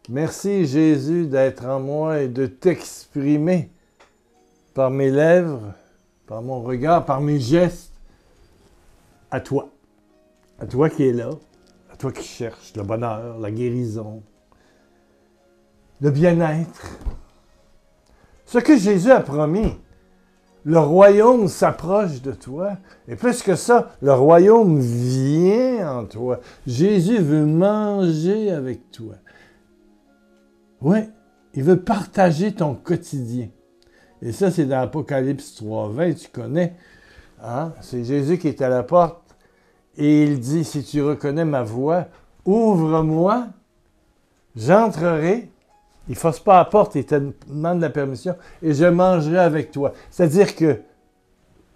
Merci Jésus d'être en moi et de t'exprimer par mes lèvres, par mon regard, par mes gestes, à toi. À toi qui es là, à toi qui cherches le bonheur, la guérison, le bien-être. Ce que Jésus a promis, le royaume s'approche de toi. Et plus que ça, le royaume vient en toi. Jésus veut manger avec toi. Oui, il veut partager ton quotidien. Et ça, c'est dans Apocalypse 3:20, tu connais. Hein? C'est Jésus qui est à la porte et il dit, si tu reconnais ma voix, ouvre-moi, j'entrerai. Il ne force pas à la porte, il te demande la permission et je mangerai avec toi. C'est-à-dire que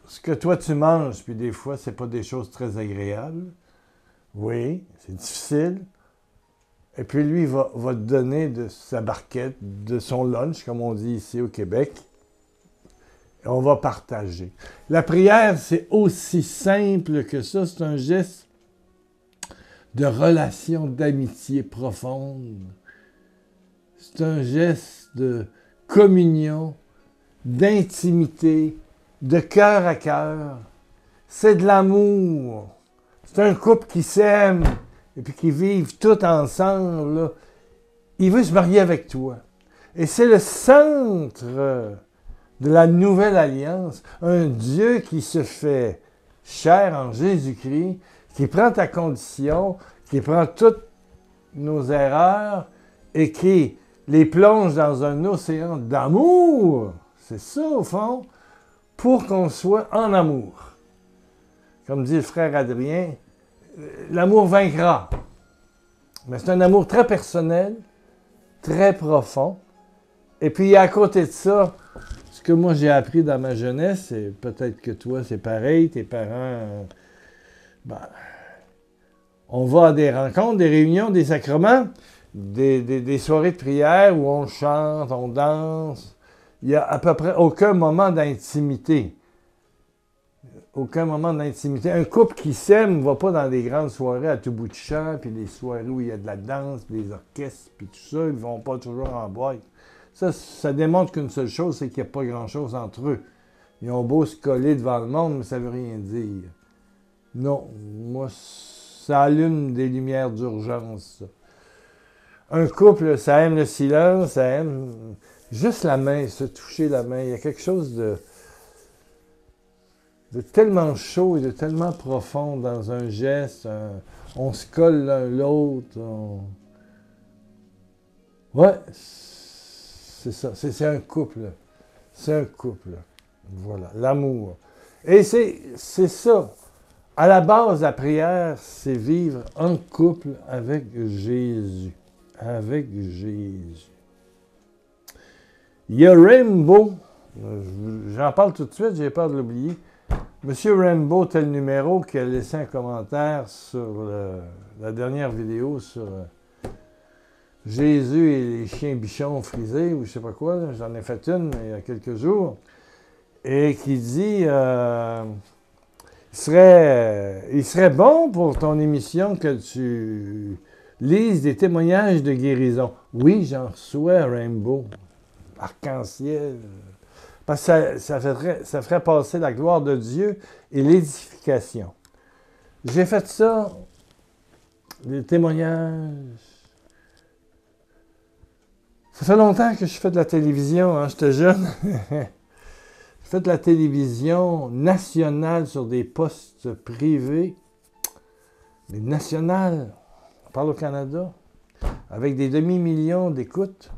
ce que toi tu manges, puis des fois, ce n'est pas des choses très agréables. Oui, c'est difficile. Et puis lui, il va te donner de sa barquette, de son lunch, comme on dit ici au Québec. Et on va partager. La prière, c'est aussi simple que ça. C'est un geste de relation, d'amitié profonde. C'est un geste de communion, d'intimité, de cœur à cœur. C'est de l'amour. C'est un couple qui s'aime et puis qui vivent tout ensemble. Là. Il veut se marier avec toi. Et c'est le centre de la nouvelle alliance. Un Dieu qui se fait chair en Jésus-Christ, qui prend ta condition, qui prend toutes nos erreurs et qui les plonge dans un océan d'amour. C'est ça, au fond, pour qu'on soit en amour. Comme dit le frère Adrien, l'amour vaincra. Mais c'est un amour très personnel, très profond. Et puis, à côté de ça, ce que moi j'ai appris dans ma jeunesse, et peut-être que toi, c'est pareil, tes parents, on va à des rencontres, des réunions, des sacrements, des soirées de prière où on chante, on danse. Il n'y a à peu près aucun moment d'intimité. Aucun moment d'intimité. Un couple qui s'aime ne va pas dans des grandes soirées à tout bout de champ, puis des soirées où il y a de la danse, puis des orchestres, puis tout ça. Ils ne vont pas toujours en boîte. Ça démontre qu'une seule chose, c'est qu'il n'y a pas grand-chose entre eux. Ils ont beau se coller devant le monde, mais ça ne veut rien dire. Non, moi, ça allume des lumières d'urgence, ça. Un couple, ça aime le silence, ça aime juste la main, se toucher la main. Il y a quelque chose de tellement chaud et de tellement profond dans un geste. On se colle l'un l'autre. Ouais, c'est ça. C'est un couple. C'est un couple. Voilà, l'amour. Et c'est ça. À la base, la prière, c'est vivre en couple avec Jésus. Avec Jésus. Il y a Rainbow, j'en parle tout de suite, j'ai peur de l'oublier. Monsieur Rainbow, tel numéro, qui a laissé un commentaire sur la dernière vidéo sur Jésus et les chiens bichons frisés, ou je sais pas quoi, j'en ai fait une il y a quelques jours, et qui dit il serait bon pour ton émission que tu lise des témoignages de guérison. Oui, j'en reçois, Rainbow. Arc-en-ciel. Parce que ça ferait passer la gloire de Dieu et l'édification. J'ai fait ça, des témoignages. Ça fait longtemps que je fais de la télévision, hein, j'étais jeune. Je fais de la télévision nationale sur des postes privés, mais nationales. On parle au Canada, avec des demi-millions d'écoutes.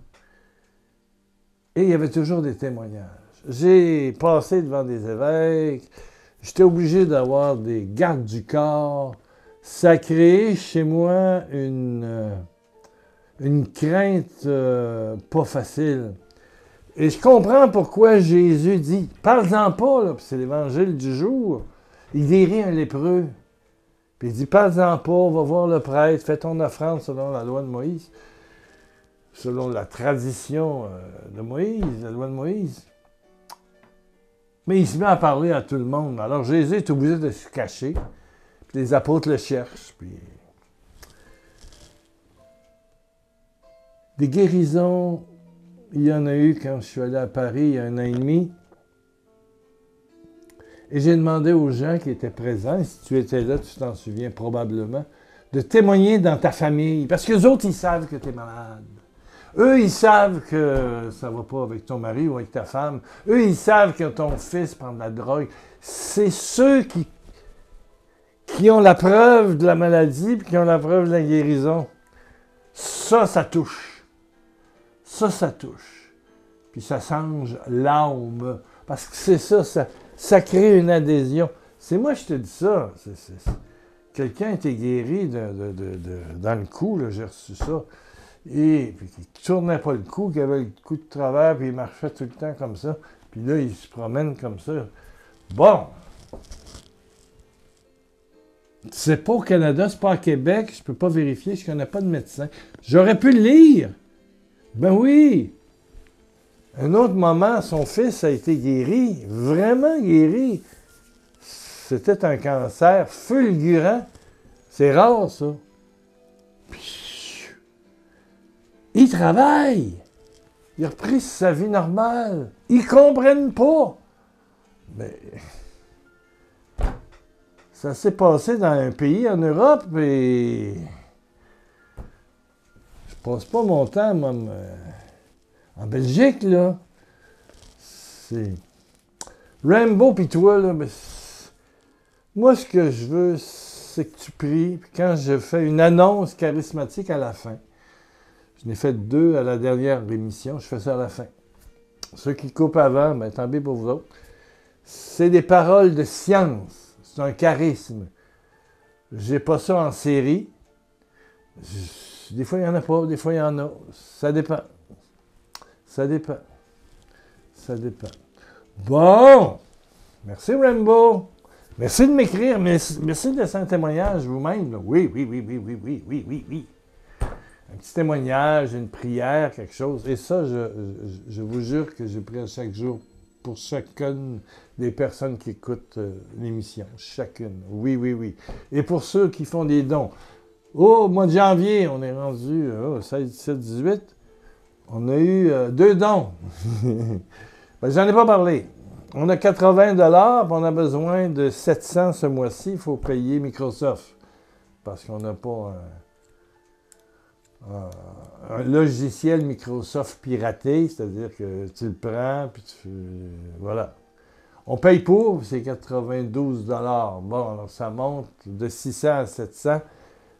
Et il y avait toujours des témoignages. J'ai passé devant des évêques, j'étais obligé d'avoir des gardes du corps. Ça a créé chez moi une crainte pas facile. Et je comprends pourquoi Jésus dit, parle-en pas, là, puis c'est l'évangile du jour. Il guérit un lépreux. Puis il dit, parle-en pas, va voir le prêtre, fais ton offrande selon la loi de Moïse, selon la tradition de Moïse, la loi de Moïse. Mais il se met à parler à tout le monde. Alors Jésus est obligé de se cacher. Puis les apôtres le cherchent. Puis Des guérisons, il y en a eu quand je suis allé à Paris il y a 1 an et demi. Et j'ai demandé aux gens qui étaient présents, et si tu étais là, tu t'en souviens probablement, de témoigner dans ta famille. Parce que les autres, ils savent que tu es malade. Eux, ils savent que ça ne va pas avec ton mari ou avec ta femme. Eux, ils savent que ton fils prend de la drogue. C'est ceux qui ont la preuve de la maladie et qui ont la preuve de la guérison. Ça touche. Ça touche. Puis ça change l'âme. Parce que c'est ça crée une adhésion. C'est moi, je te dis ça. Quelqu'un était guéri dans le cou, là, j'ai reçu ça. Et puis il ne tournait pas le cou, qu'il avait le cou de travers, puis il marchait tout le temps comme ça. Puis là, il se promène comme ça. Bon! C'est pas au Canada, c'est pas à Québec, je ne peux pas vérifier, je ne connais pas de médecin. J'aurais pu le lire! Ben oui! Un autre moment, son fils a été guéri, vraiment guéri. C'était un cancer fulgurant. C'est rare, ça. Il travaille. Il a repris sa vie normale. Ils ne comprennent pas. Mais ça s'est passé dans un pays en Europe et je passe pas mon temps, moi, en Belgique, là. C'est Rambo pis toi, là, mais moi, ce que je veux, c'est que tu pries, puis quand je fais une annonce charismatique à la fin, je n'ai fait 2 à la dernière émission, je fais ça à la fin. Ceux qui coupent avant, ben tant pis pour vous autres. C'est des paroles de science, c'est un charisme. J'ai pas ça en série. Des fois, il n'y en a pas, des fois, il y en a. Ça dépend. Ça dépend. Ça dépend. Bon! Merci, Rambo. Merci de m'écrire. Merci de laisser un témoignage vous-même. Oui. Un petit témoignage, une prière, quelque chose. Et ça, je vous jure que je prie à chaque jour pour chacune des personnes qui écoutent l'émission. Chacune. Oui. Et pour ceux qui font des dons. Au mois de janvier, on est rendu 16, 17, 18. On a eu 2 dons. Ben, j'en ai pas parlé. On a 80 $, puis on a besoin de 700 ce mois-ci. Il faut payer Microsoft. Parce qu'on n'a pas un logiciel Microsoft piraté, c'est-à-dire que tu le prends, puis voilà. On paye pour, c'est 92 $. Bon, alors ça monte de 600 à 700,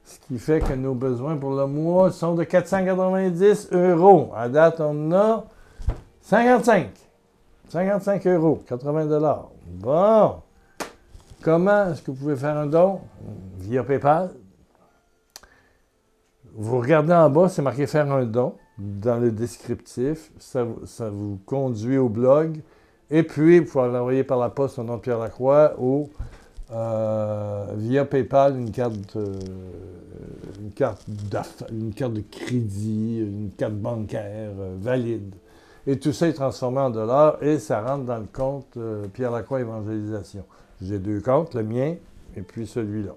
ce qui fait que nos besoins pour le mois sont de 490 €. À date, on a 55 €, 80 $. Bon. Comment est-ce que vous pouvez faire un don? Via PayPal. Vous regardez en bas, c'est marqué « Faire un don » dans le descriptif. Ça vous conduit au blog. Et puis, vous pouvez l'envoyer par la poste au nom de Pierre Lacroix ou via PayPal, une carte de crédit, une carte bancaire valide. Et tout ça est transformé en dollars et ça rentre dans le compte Pierre Lacroix Évangélisation. J'ai 2 comptes, le mien et puis celui-là.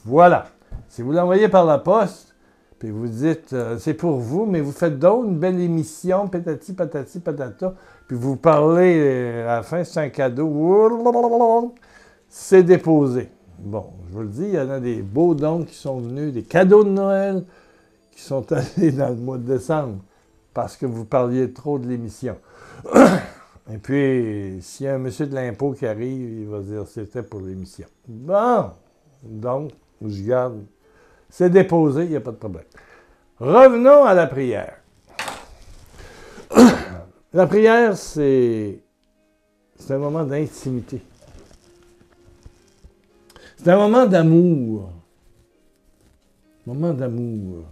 Voilà. Si vous l'envoyez par la poste, puis vous dites, c'est pour vous, mais vous faites d'autres, une belle émission, patati, patata, puis vous parlez à la fin, c'est un cadeau, c'est déposé. Bon, je vous le dis, il y en a des beaux dons qui sont venus, des cadeaux de Noël qui sont allés dans le mois de décembre parce que vous parliez trop de l'émission. Et puis, s'il y a un monsieur de l'impôt qui arrive, il va dire, c'était pour l'émission. Bon, donc, je garde. C'est déposé, il n'y a pas de problème. Revenons à la prière. La prière, c'est un moment d'intimité. C'est un moment d'amour. Moment d'amour.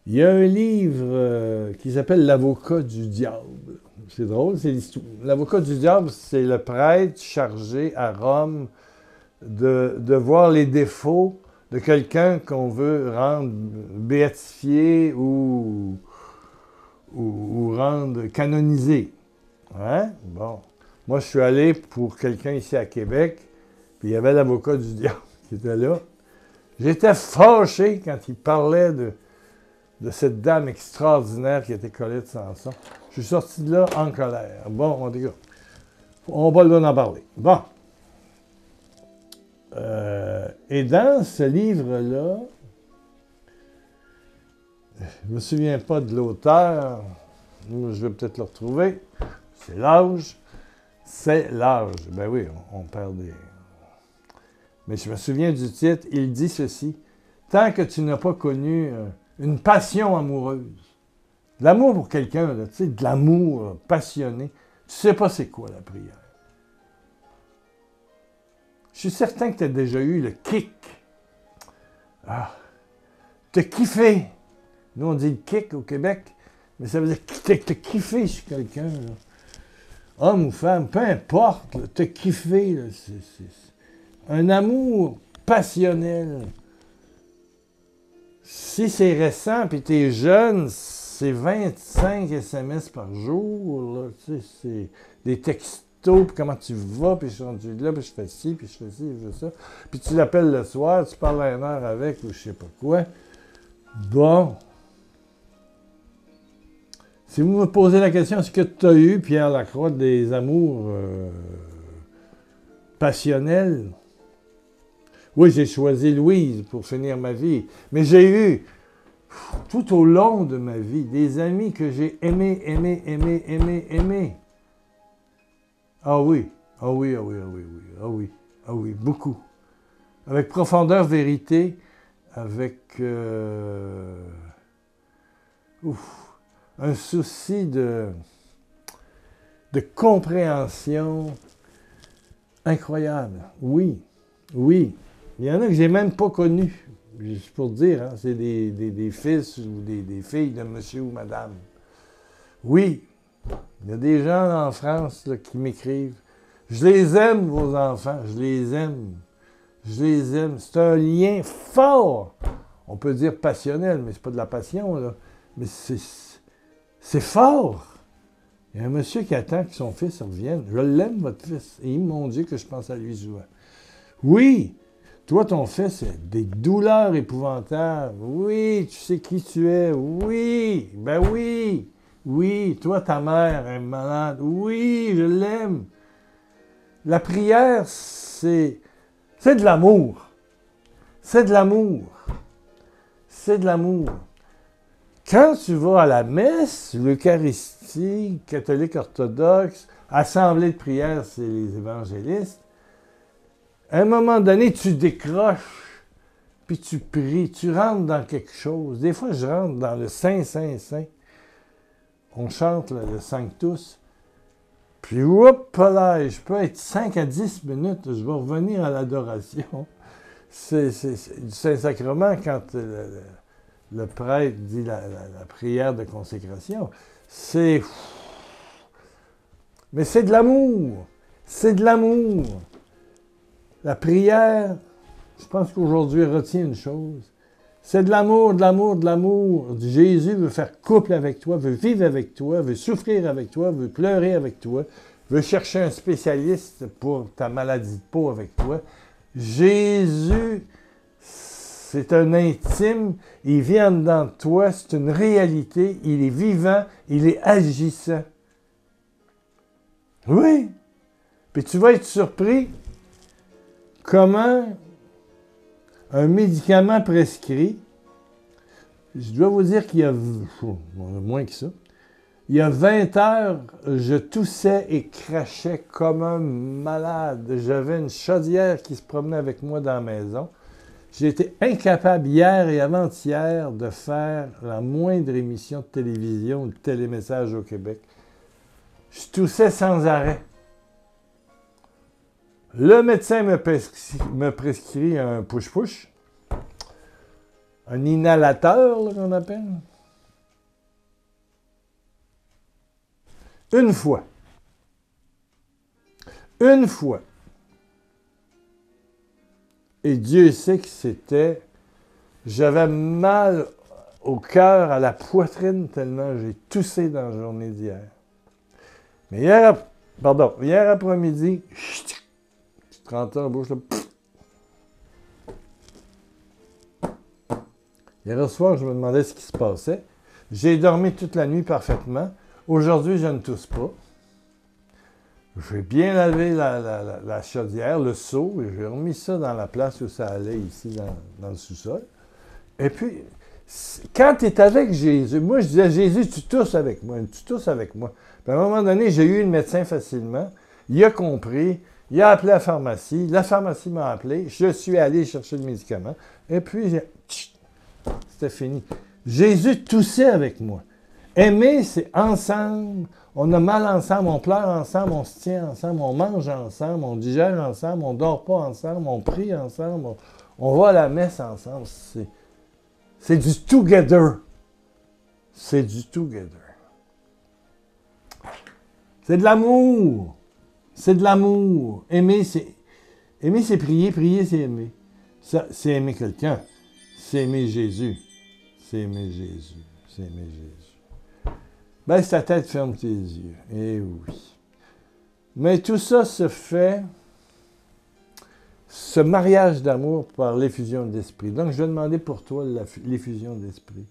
Il y a un livre qui s'appelle « L'avocat du diable ». C'est drôle, c'est l'histoire. L'avocat du diable, c'est le prêtre chargé à Rome de voir les défauts de quelqu'un qu'on veut rendre béatifié ou rendre canonisé. Hein? Bon. Moi, je suis allé pour quelqu'un ici à Québec, puis il y avait l'avocat du diable qui était là. J'étais fâché quand il parlait de cette dame extraordinaire qui était Colette Sanson. Je suis sorti de là en colère. Bon, en tout cas, on va en parler. Bon. Et dans ce livre-là, je ne me souviens pas de l'auteur, je vais peut-être le retrouver. C'est l'âge. C'est l'âge. Ben oui, on perd des... Mais je me souviens du titre. Il dit ceci. Tant que tu n'as pas connu une passion amoureuse, de l'amour pour quelqu'un, tu sais, de l'amour passionné, tu ne sais pas c'est quoi la prière. Je suis certain que tu as déjà eu le kick. Ah, te kiffer. Nous, on dit le kick au Québec, mais ça veut dire te kiffer sur quelqu'un. Là. Homme ou femme, peu importe, là, te kiffer. Là, c'est un amour passionnel. Si c'est récent et tu es jeune, c'est 25 SMS par jour. Là, tu sais, c'est des textos, puis comment tu vas, puis je suis rendu là, puis je fais ci, puis je fais ci, puis je fais ça. Puis tu l'appelles le soir, tu parles à une heure avec, ou je sais pas quoi. Bon. Si vous me posez la question, est-ce que tu as eu, Pierre Lacroix, des amours passionnels? Oui, j'ai choisi Louise pour finir ma vie. Mais j'ai eu, tout au long de ma vie, des amis que j'ai aimés. Ah oui, ah oui, ah oui, ah oui, ah oui, ah oui, beaucoup. Avec profondeur, vérité, avec un souci de compréhension incroyable. Oui, oui. Il y en a que j'ai même pas connus, juste pour dire, hein, c'est des fils ou des filles de monsieur ou madame. Oui, il y a des gens en France là, qui m'écrivent. Je les aime, vos enfants, je les aime. Je les aime. C'est un lien fort. On peut dire passionnel, mais c'est pas de la passion, là. Mais c'est fort. Il y a un monsieur qui attend que son fils revienne. Je l'aime, votre fils. Et mon Dieu, que je pense à lui souvent. Oui, toi, ton fils a des douleurs épouvantables. Oui, tu sais qui tu es. Oui, ben oui. Oui, toi, ta mère est malade. Oui, je l'aime. La prière, c'est de l'amour. C'est de l'amour. C'est de l'amour. Quand tu vas à la messe, l'Eucharistie, catholique orthodoxe, assemblée de prière, c'est les évangélistes, à un moment donné, tu décroches, puis tu pries, tu rentres dans quelque chose. Des fois, je rentre dans le Saint, Saint, Saint. On chante là, le Sanctus. Puis, là, je peux être 5 à 10 minutes, je vais revenir à l'adoration. C'est du Saint-Sacrement quand le prêtre dit la prière de consécration. Mais c'est de l'amour. C'est de l'amour. La prière, je pense qu'aujourd'hui, retient une chose. C'est de l'amour, de l'amour, de l'amour. Jésus veut faire couple avec toi, veut vivre avec toi, veut souffrir avec toi, veut pleurer avec toi, veut chercher un spécialiste pour ta maladie de peau avec toi. Jésus, c'est un intime, il vient dedans de toi, c'est une réalité, il est vivant, il est agissant. Oui. Puis tu vas être surpris comment un médicament prescrit, je dois vous dire qu'il y a moins que ça, il y a 20 heures, je toussais et crachais comme un malade. J'avais une chaudière qui se promenait avec moi dans la maison. J'ai été incapable hier et avant-hier de faire la moindre émission de télévision ou de télémessage au Québec. Je toussais sans arrêt. Le médecin me prescrit un push-push, un inhalateur, là, qu'on appelle. Une fois. Et Dieu sait que c'était... J'avais mal au cœur, à la poitrine, tellement j'ai toussé dans la journée d'hier. Mais hier après-midi, 30 ans en bouche, là, Hier soir, je me demandais ce qui se passait. J'ai dormi toute la nuit parfaitement. Aujourd'hui, je ne tousse pas. J'ai bien lavé la chaudière, le seau, et j'ai remis ça dans la place où ça allait, ici, dans le sous-sol. Et puis, quand tu es avec Jésus, moi, je disais à Jésus, tu tousses avec moi, tu tousses avec moi. Puis à un moment donné, j'ai eu le médecin facilement. Il a compris. Il a appelé la pharmacie m'a appelé, je suis allé chercher le médicament, et puis, c'était fini. Jésus toussait avec moi. Aimer, c'est ensemble, on a mal ensemble, on pleure ensemble, on se tient ensemble, on mange ensemble, on digère ensemble, on ne dort pas ensemble, on prie ensemble, on va à la messe ensemble. C'est du together. C'est du together. C'est de l'amour. C'est de l'amour. Aimer, c'est prier. Prier, c'est aimer. Ça, c'est aimer quelqu'un. C'est aimer Jésus. C'est aimer Jésus. C'est aimer Jésus. Baisse ta tête, ferme tes yeux. Eh oui. Mais tout ça se fait, ce mariage d'amour, par l'effusion de l'esprit. Donc, je vais demander pour toi l'effusion de l'esprit.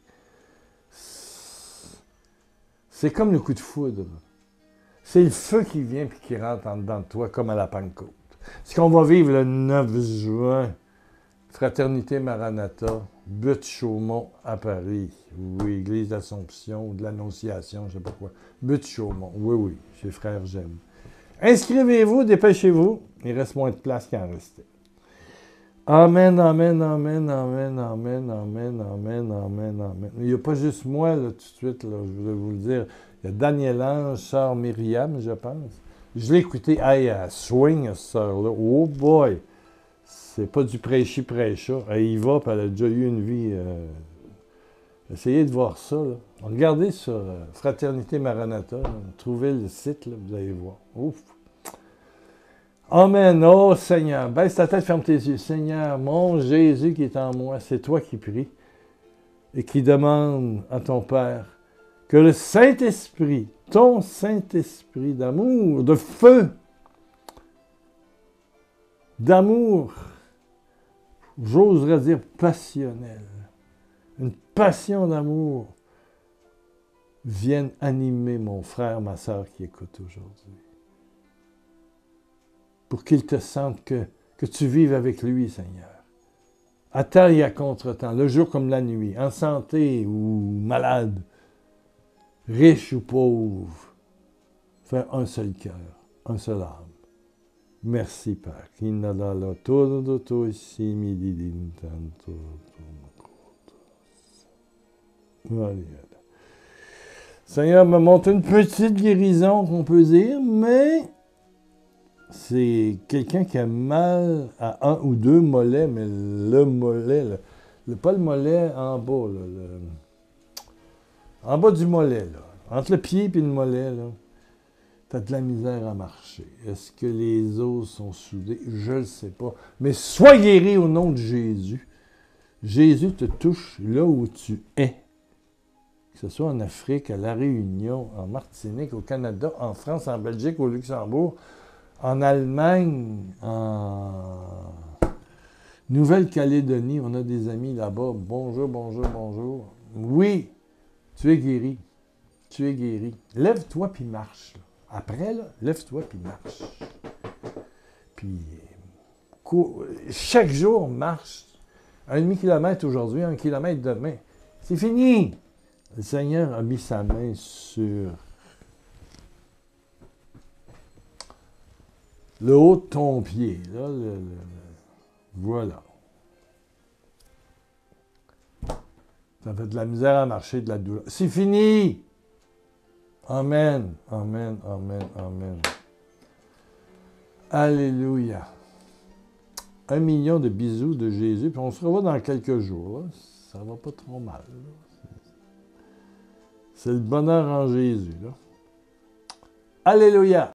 C'est comme le coup de foudre. C'est le feu qui vient et qui rentre en dedans de toi, comme à la Pentecôte. Ce qu'on va vivre le 9 juin, Fraternité Maranatha, Butte Chaumont à Paris. Oui, Église d'Assomption ou de l'Annonciation, je ne sais pas quoi. Butte Chaumont, oui, chez Frère J'aime. Inscrivez-vous, dépêchez-vous. Il reste moins de place qu'à en rester. Amen, amen, amen, amen, amen, amen, amen, amen, amen. Il n'y a pas juste moi, là, tout de suite, là, je voulais vous le dire. Il y a Daniel Ange, sœur Myriam, je pense. Je l'ai écouté, elle swing, cette sœur-là. Oh boy! C'est pas du prêchi-prêcha. Elle y va, puis elle a déjà eu une vie. Essayez de voir ça, là. Regardez sur Fraternité Maranatha. Là. Trouvez le site, là, vous allez voir. Ouf! Amen. Oh Seigneur, baisse ta tête, ferme tes yeux. Seigneur, mon Jésus qui est en moi, c'est toi qui pries et qui demande à ton Père que le Saint-Esprit, ton Saint-Esprit d'amour, de feu, d'amour, j'oserais dire passionnel, une passion d'amour, vienne animer mon frère, ma sœur qui écoute aujourd'hui. Pour qu'il te sente que tu vives avec lui, Seigneur. À temps et à contre-temps, le jour comme la nuit, en santé ou malade, riche ou pauvre, faire un seul cœur, un seul âme. Merci, Père. Seigneur me montre une petite guérison qu'on peut dire, mais c'est quelqu'un qui a mal à un ou deux mollets, mais le mollet, pas le mollet en bas, en bas du mollet, là, entre le pied et le mollet, tu as de la misère à marcher. Est-ce que les os sont soudés? Je ne le sais pas. Mais sois guéri au nom de Jésus. Jésus te touche là où tu es. Que ce soit en Afrique, à La Réunion, en Martinique, au Canada, en France, en Belgique, au Luxembourg, en Allemagne, en Nouvelle-Calédonie, on a des amis là-bas. Bonjour, bonjour, bonjour. Oui, tu es guéri. Tu es guéri. Lève-toi puis marche. Là. Après, là, lève-toi puis marche. Puis, chaque jour, marche. 1,5 kilomètre aujourd'hui, 1 kilomètre demain. C'est fini. Le Seigneur a mis sa main sur le haut de ton pied, là, voilà. Ça fait de la misère à marcher, de la douleur. C'est fini! Amen, amen, amen, amen. Alléluia. 1 million de bisous de Jésus, puis on se revoit dans quelques jours. Là. Ça va pas trop mal. Là. C'est le bonheur en Jésus. Là. Alléluia.